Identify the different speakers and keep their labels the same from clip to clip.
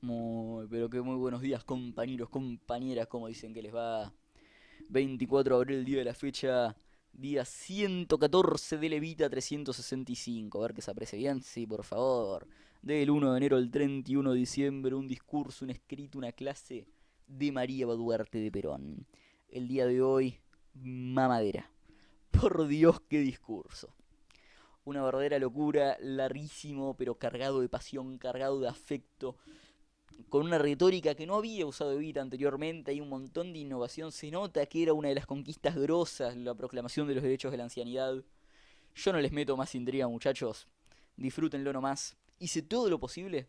Speaker 1: Pero que muy buenos días, compañeros, compañeras, como dicen que les va. 24 de abril, día de la fecha, día 114 de Levita 365. A ver que se aprecie bien, sí, por favor. Del 1 de enero al 31 de diciembre, un discurso, un escrito, una clase de María Duarte de Perón. El día de hoy, mamadera. Por Dios, qué discurso. Una verdadera locura, larguísimo, pero cargado de pasión, cargado de afecto, con una retórica que no había usado Evita anteriormente, hay un montón de innovación, se nota que era una de las conquistas grosas, la proclamación de los derechos de la ancianidad. Yo no les meto más intriga, muchachos, disfrútenlo nomás, hice todo lo posible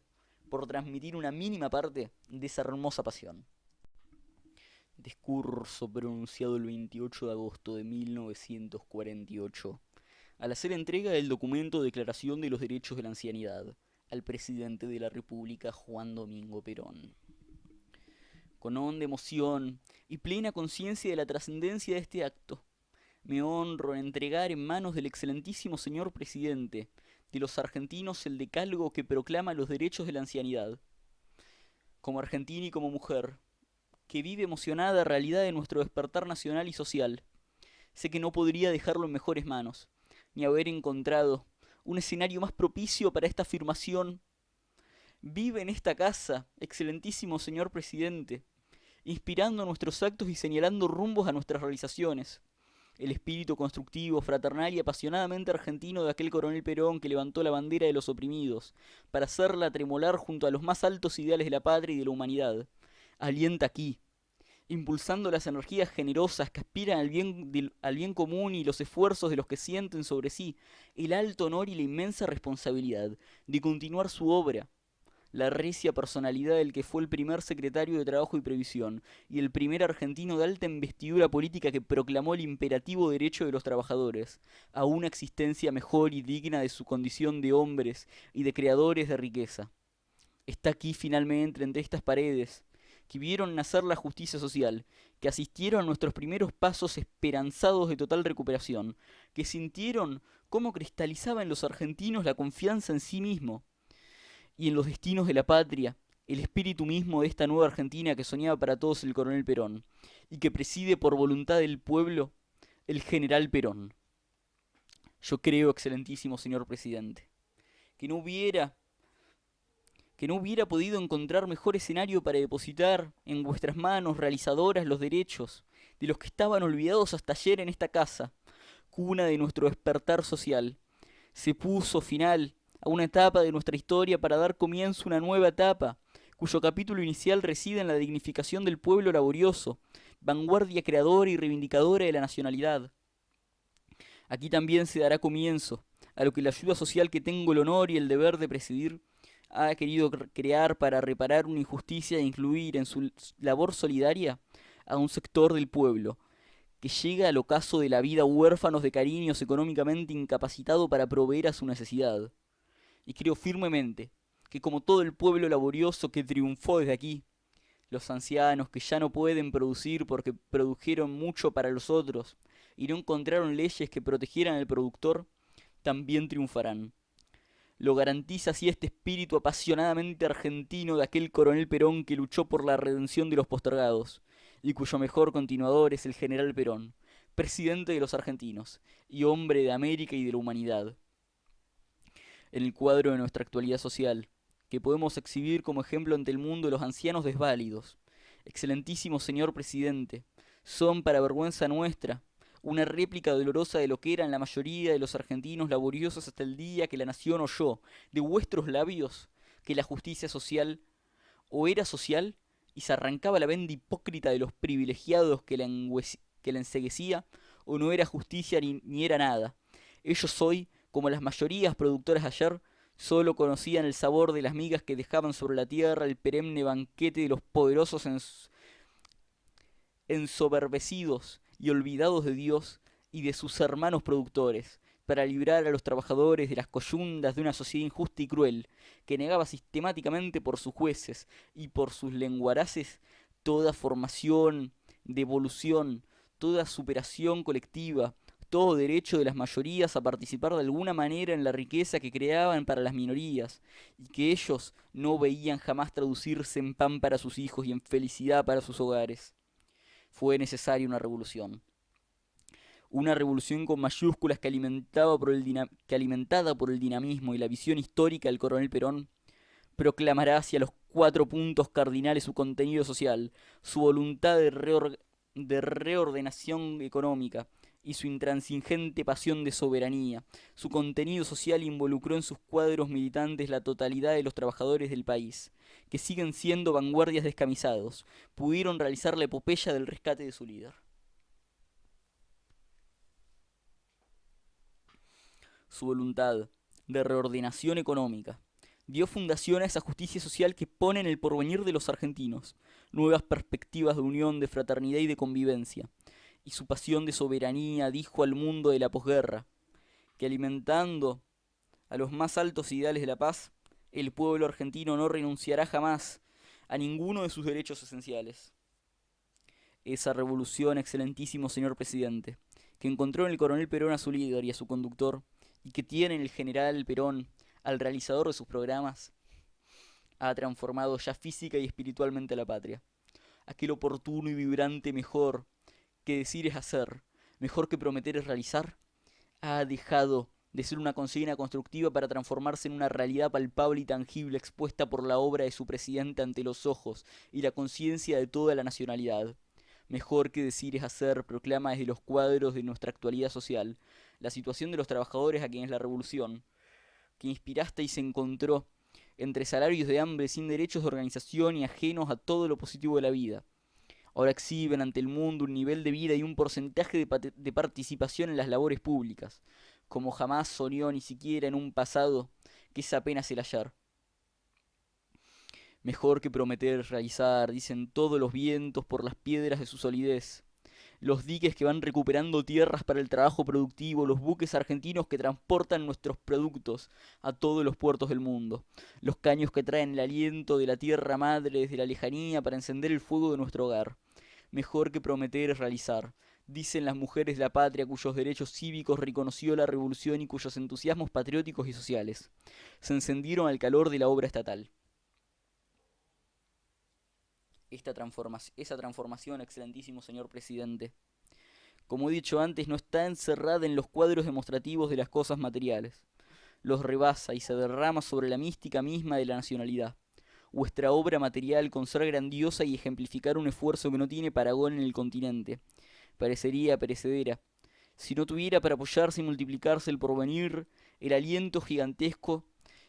Speaker 1: por transmitir una mínima parte de esa hermosa pasión. Discurso pronunciado el 28 de agosto de 1948, al hacer entrega del documento Declaración de los Derechos de la Ancianidad al presidente de la República, Juan Domingo Perón. Con honda emoción y plena conciencia de la trascendencia de este acto, me honro en entregar en manos del excelentísimo señor presidente de los argentinos el decálogo que proclama los derechos de la ancianidad. Como argentina y como mujer, que vive emocionada realidad de nuestro despertar nacional y social, sé que no podría dejarlo en mejores manos, ni haber encontrado un escenario más propicio para esta afirmación. Vive en esta casa, excelentísimo señor presidente, inspirando nuestros actos y señalando rumbos a nuestras realizaciones. El espíritu constructivo, fraternal y apasionadamente argentino de aquel coronel Perón que levantó la bandera de los oprimidos, para hacerla tremolar junto a los más altos ideales de la patria y de la humanidad. Alienta aquí, impulsando las energías generosas que aspiran al bien común y los esfuerzos de los que sienten sobre sí el alto honor y la inmensa responsabilidad de continuar su obra, la recia personalidad del que fue el primer secretario de Trabajo y Previsión y el primer argentino de alta investidura política que proclamó el imperativo derecho de los trabajadores a una existencia mejor y digna de su condición de hombres y de creadores de riqueza. Está aquí finalmente entre estas paredes, que vieron nacer la justicia social, que asistieron a nuestros primeros pasos esperanzados de total recuperación, que sintieron cómo cristalizaba en los argentinos la confianza en sí mismo, y en los destinos de la patria, el espíritu mismo de esta nueva Argentina que soñaba para todos el coronel Perón, y que preside por voluntad del pueblo el general Perón. Yo creo, excelentísimo señor presidente, que no hubiera que no hubiera podido encontrar mejor escenario para depositar en vuestras manos realizadoras los derechos de los que estaban olvidados hasta ayer en esta casa, cuna de nuestro despertar social. Se puso final a una etapa de nuestra historia para dar comienzo a una nueva etapa, cuyo capítulo inicial reside en la dignificación del pueblo laborioso, vanguardia creadora y reivindicadora de la nacionalidad. Aquí también se dará comienzo a lo que la ayuda social que tengo el honor y el deber de presidir ha querido crear para reparar una injusticia e incluir en su labor solidaria a un sector del pueblo que llega al ocaso de la vida huérfanos de cariños económicamente incapacitado para proveer a su necesidad. Y creo firmemente que como todo el pueblo laborioso que triunfó desde aquí, los ancianos que ya no pueden producir porque produjeron mucho para los otros y no encontraron leyes que protegieran al productor, también triunfarán. Lo garantiza así este espíritu apasionadamente argentino de aquel coronel Perón que luchó por la redención de los postergados, y cuyo mejor continuador es el general Perón, presidente de los argentinos, y hombre de América y de la humanidad. En el cuadro de nuestra actualidad social, que podemos exhibir como ejemplo ante el mundo los ancianos desválidos, excelentísimo señor presidente, son, para vergüenza nuestra, una réplica dolorosa de lo que eran la mayoría de los argentinos laboriosos hasta el día que la nación oyó de vuestros labios que la justicia social o era social y se arrancaba la venda hipócrita de los privilegiados que la enseguecía, o no era justicia ni era nada. Ellos hoy, como las mayorías productoras ayer, solo conocían el sabor de las migas que dejaban sobre la tierra el perenne banquete de los poderosos ensoberbecidos y olvidados de Dios y de sus hermanos productores, para librar a los trabajadores de las coyundas de una sociedad injusta y cruel, que negaba sistemáticamente por sus jueces y por sus lenguaraces toda formación, devolución, toda superación colectiva, conquistó derecho de las mayorías a participar de alguna manera en la riqueza que creaban para las minorías, y que ellos no veían jamás traducirse en pan para sus hijos y en felicidad para sus hogares. Fue necesaria una revolución con mayúsculas que alimentada por el dinamismo y la visión histórica del coronel Perón, proclamará hacia los 4 puntos cardinales su contenido social, su voluntad de reordenación económica y su intransigente pasión de soberanía. Su contenido social involucró en sus cuadros militantes la totalidad de los trabajadores del país, que siguen siendo vanguardias descamisados, pudieron realizar la epopeya del rescate de su líder. Su voluntad de reordenación económica dio fundación a esa justicia social que pone en el porvenir de los argentinos nuevas perspectivas de unión, de fraternidad y de convivencia. Y su pasión de soberanía dijo al mundo de la posguerra que, alimentando a los más altos ideales de la paz, el pueblo argentino no renunciará jamás a ninguno de sus derechos esenciales. Esa revolución, excelentísimo señor presidente, que encontró en el coronel Perón a su líder y a su conductor, y que tiene en el general Perón al realizador de sus programas, ha transformado ya física y espiritualmente a la patria. Aquel oportuno y vibrante mejor que decir es hacer, mejor que prometer es realizar, ha dejado de ser una consigna constructiva para transformarse en una realidad palpable y tangible expuesta por la obra de su presidente ante los ojos y la conciencia de toda la nacionalidad. Mejor que decir es hacer, proclama desde los cuadros de nuestra actualidad social la situación de los trabajadores a quienes la revolución, que inspiraste y se encontró entre salarios de hambre sin derechos de organización y ajenos a todo lo positivo de la vida. Ahora exhiben ante el mundo un nivel de vida y un porcentaje de participación en las labores públicas, como jamás soñó ni siquiera en un pasado que es apenas el ayer. Mejor que prometer realizar, dicen todos los vientos por las piedras de su solidez. Los diques que van recuperando tierras para el trabajo productivo, los buques argentinos que transportan nuestros productos a todos los puertos del mundo, los caños que traen el aliento de la tierra madre desde la lejanía para encender el fuego de nuestro hogar. Mejor que prometer es realizar, dicen las mujeres de la patria cuyos derechos cívicos reconoció la revolución y cuyos entusiasmos patrióticos y sociales se encendieron al calor de la obra estatal. Esa transformación, excelentísimo señor presidente, como he dicho antes, no está encerrada en los cuadros demostrativos de las cosas materiales. Los rebasa y se derrama sobre la mística misma de la nacionalidad. Vuestra obra material con ser grandiosa y ejemplificar un esfuerzo que no tiene paragón en el continente. Parecería perecedera, si no tuviera para apoyarse y multiplicarse el porvenir, el aliento gigantesco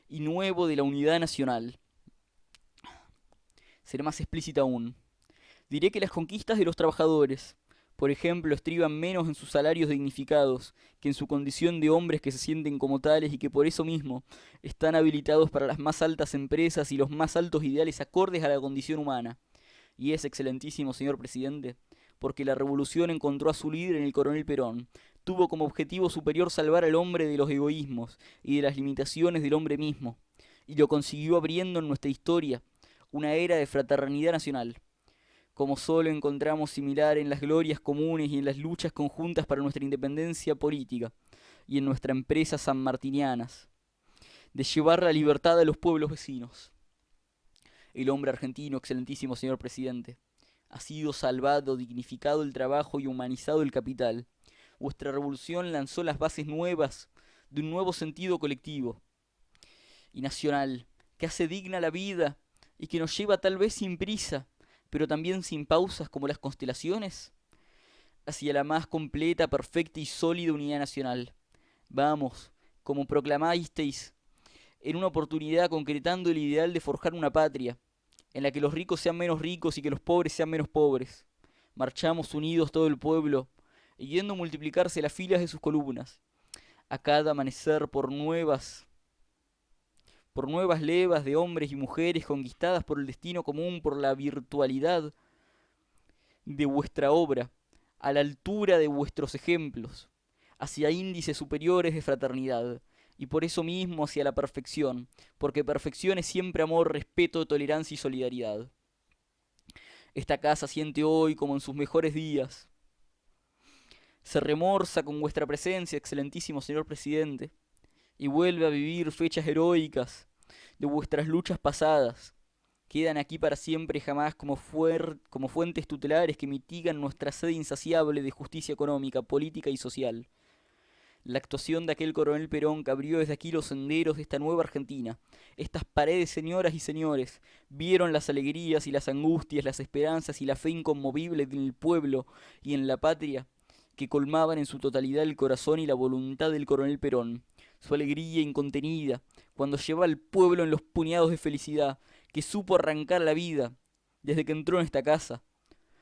Speaker 1: y nuevo de la unidad nacional. Seré más explícita aún. Diré que las conquistas de los trabajadores, por ejemplo, estriban menos en sus salarios dignificados que en su condición de hombres que se sienten como tales y que por eso mismo están habilitados para las más altas empresas y los más altos ideales acordes a la condición humana. Y es, excelentísimo señor presidente, porque la revolución encontró a su líder en el coronel Perón. Tuvo como objetivo superior salvar al hombre de los egoísmos y de las limitaciones del hombre mismo, y lo consiguió abriendo en nuestra historia una era de fraternidad nacional, como solo encontramos similar en las glorias comunes y en las luchas conjuntas para nuestra independencia política, y en nuestras empresas sanmartinianas, de llevar la libertad a los pueblos vecinos. El hombre argentino, excelentísimo señor presidente, ha sido salvado, dignificado el trabajo y humanizado el capital. Vuestra revolución lanzó las bases nuevas de un nuevo sentido colectivo y nacional, que hace digna la vida y que nos lleva tal vez sin prisa, pero también sin pausas como las constelaciones, hacia la más completa, perfecta y sólida unidad nacional. Vamos, como proclamasteis, en una oportunidad concretando el ideal de forjar una patria, en la que los ricos sean menos ricos y que los pobres sean menos pobres. Marchamos unidos todo el pueblo, y viendo multiplicarse las filas de sus columnas, a cada amanecer por nuevas levas de hombres y mujeres conquistadas por el destino común, por la virtualidad de vuestra obra, a la altura de vuestros ejemplos, hacia índices superiores de fraternidad, y por eso mismo hacia la perfección, porque perfección es siempre amor, respeto, tolerancia y solidaridad. Esta casa siente hoy, como en sus mejores días, se remorza con vuestra presencia, excelentísimo señor presidente, y vuelve a vivir fechas heroicas de vuestras luchas pasadas. Quedan aquí para siempre y jamás como fuentes tutelares que mitigan nuestra sed insaciable de justicia económica, política y social. La actuación de aquel coronel Perón que abrió desde aquí los senderos de esta nueva Argentina. Estas paredes, señoras y señores, vieron las alegrías y las angustias, las esperanzas y la fe inconmovible en el pueblo y en la patria que colmaban en su totalidad el corazón y la voluntad del coronel Perón. Su alegría incontenida, cuando llevaba al pueblo en los puñados de felicidad, que supo arrancar la vida desde que entró en esta casa.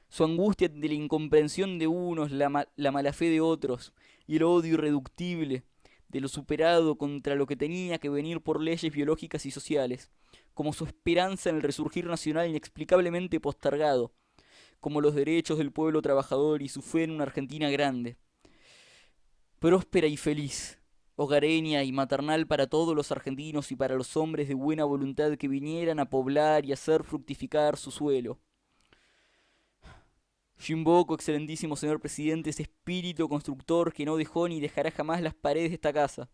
Speaker 1: Su angustia de la incomprensión de unos, la mala fe de otros, y el odio irreductible de lo superado contra lo que tenía que venir por leyes biológicas y sociales, como su esperanza en el resurgir nacional inexplicablemente postergado, como los derechos del pueblo trabajador y su fe en una Argentina grande, próspera y feliz, hogareña y maternal para todos los argentinos y para los hombres de buena voluntad que vinieran a poblar y hacer fructificar su suelo. Yo invoco, excelentísimo señor presidente, ese espíritu constructor que no dejó ni dejará jamás las paredes de esta casa,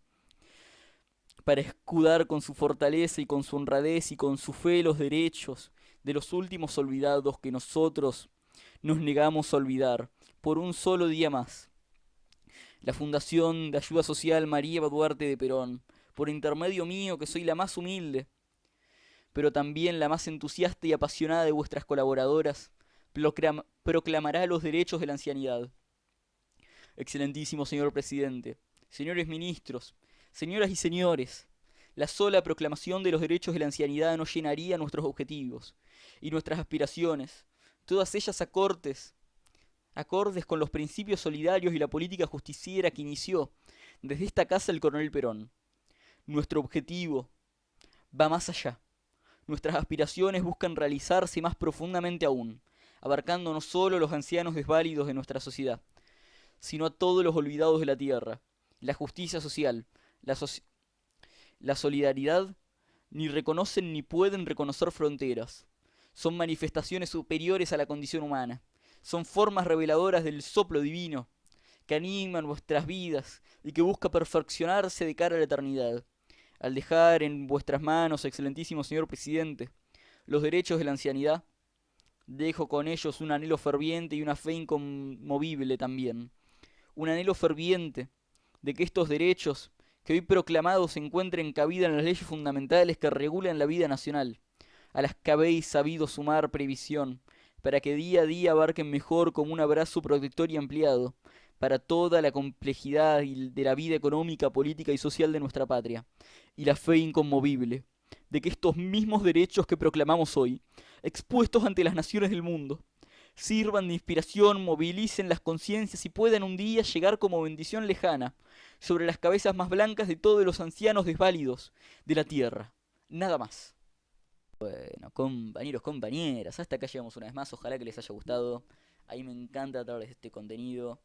Speaker 1: para escudar con su fortaleza y con su honradez y con su fe los derechos de los últimos olvidados que nosotros nos negamos a olvidar por un solo día más. La Fundación de Ayuda Social María Duarte de Perón, por intermedio mío que soy la más humilde, pero también la más entusiasta y apasionada de vuestras colaboradoras, proclamará los derechos de la ancianidad. Excelentísimo señor presidente, señores ministros, señoras y señores, la sola proclamación de los derechos de la ancianidad no llenaría nuestros objetivos y nuestras aspiraciones, todas ellas acordes con los principios solidarios y la política justiciera que inició desde esta casa el coronel Perón. Nuestro objetivo va más allá. Nuestras aspiraciones buscan realizarse más profundamente aún, abarcando no solo a los ancianos desválidos de nuestra sociedad, sino a todos los olvidados de la tierra. La justicia social, la, so la solidaridad, ni reconocen ni pueden reconocer fronteras. Son manifestaciones superiores a la condición humana. Son formas reveladoras del soplo divino, que animan vuestras vidas y que busca perfeccionarse de cara a la eternidad. Al dejar en vuestras manos, excelentísimo señor presidente, los derechos de la ancianidad, dejo con ellos un anhelo ferviente y una fe inconmovible también. Un anhelo ferviente de que estos derechos que hoy proclamados encuentren cabida en las leyes fundamentales que regulan la vida nacional, a las que habéis sabido sumar previsión, para que día a día abarquen mejor como un abrazo protector y ampliado, para toda la complejidad de la vida económica, política y social de nuestra patria, y la fe inconmovible de que estos mismos derechos que proclamamos hoy, expuestos ante las naciones del mundo, sirvan de inspiración, movilicen las conciencias y puedan un día llegar como bendición lejana sobre las cabezas más blancas de todos los ancianos desválidos de la tierra. Nada más. Bueno, compañeros, compañeras, hasta acá llegamos una vez más, ojalá que les haya gustado. A mí me encanta traerles este contenido.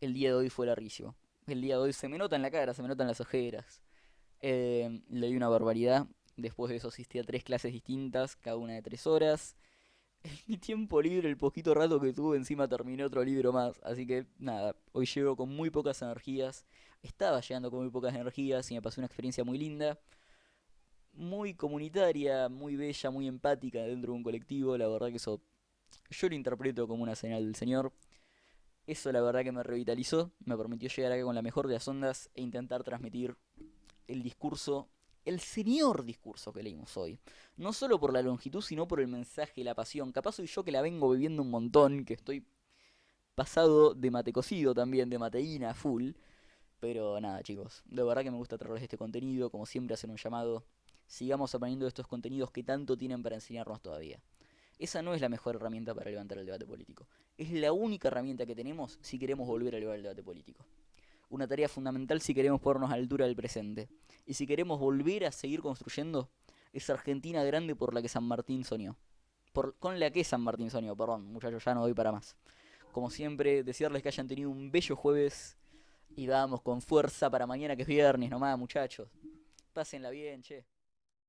Speaker 1: El día de hoy fue larguísimo. El día de hoy se me nota en la cara, se me notan las ojeras. Leí una barbaridad. Después de eso asistí a 3 clases distintas, cada una de 3 horas. En mi tiempo libre, el poquito rato que tuve, encima terminé otro libro más. Así que nada, hoy llego con muy pocas energías. Estaba llegando con muy pocas energías y me pasó una experiencia muy linda. Muy comunitaria, muy bella, muy empática dentro de un colectivo. La verdad que eso yo lo interpreto como una señal del Señor. Eso la verdad que me revitalizó, me permitió llegar acá con la mejor de las ondas e intentar transmitir el discurso, el señor discurso que leímos hoy. No solo por la longitud, sino por el mensaje, la pasión. Capaz soy yo que la vengo viviendo un montón, que estoy pasado de mate cocido también, de mateína full. Pero nada, chicos, de verdad que me gusta traerles este contenido, como siempre hacer un llamado. Sigamos aprendiendo estos contenidos que tanto tienen para enseñarnos todavía. Esa no es la mejor herramienta para levantar el debate político. Es la única herramienta que tenemos si queremos volver a elevar el debate político. Una tarea fundamental si queremos ponernos a la altura del presente. Y si queremos volver a seguir construyendo esa Argentina grande por la que San Martín soñó. Con la que San Martín soñó, perdón, muchachos, ya no doy para más. Como siempre, desearles que hayan tenido un bello jueves. Y vamos con fuerza para mañana que es viernes nomás, muchachos. Pásenla bien, che.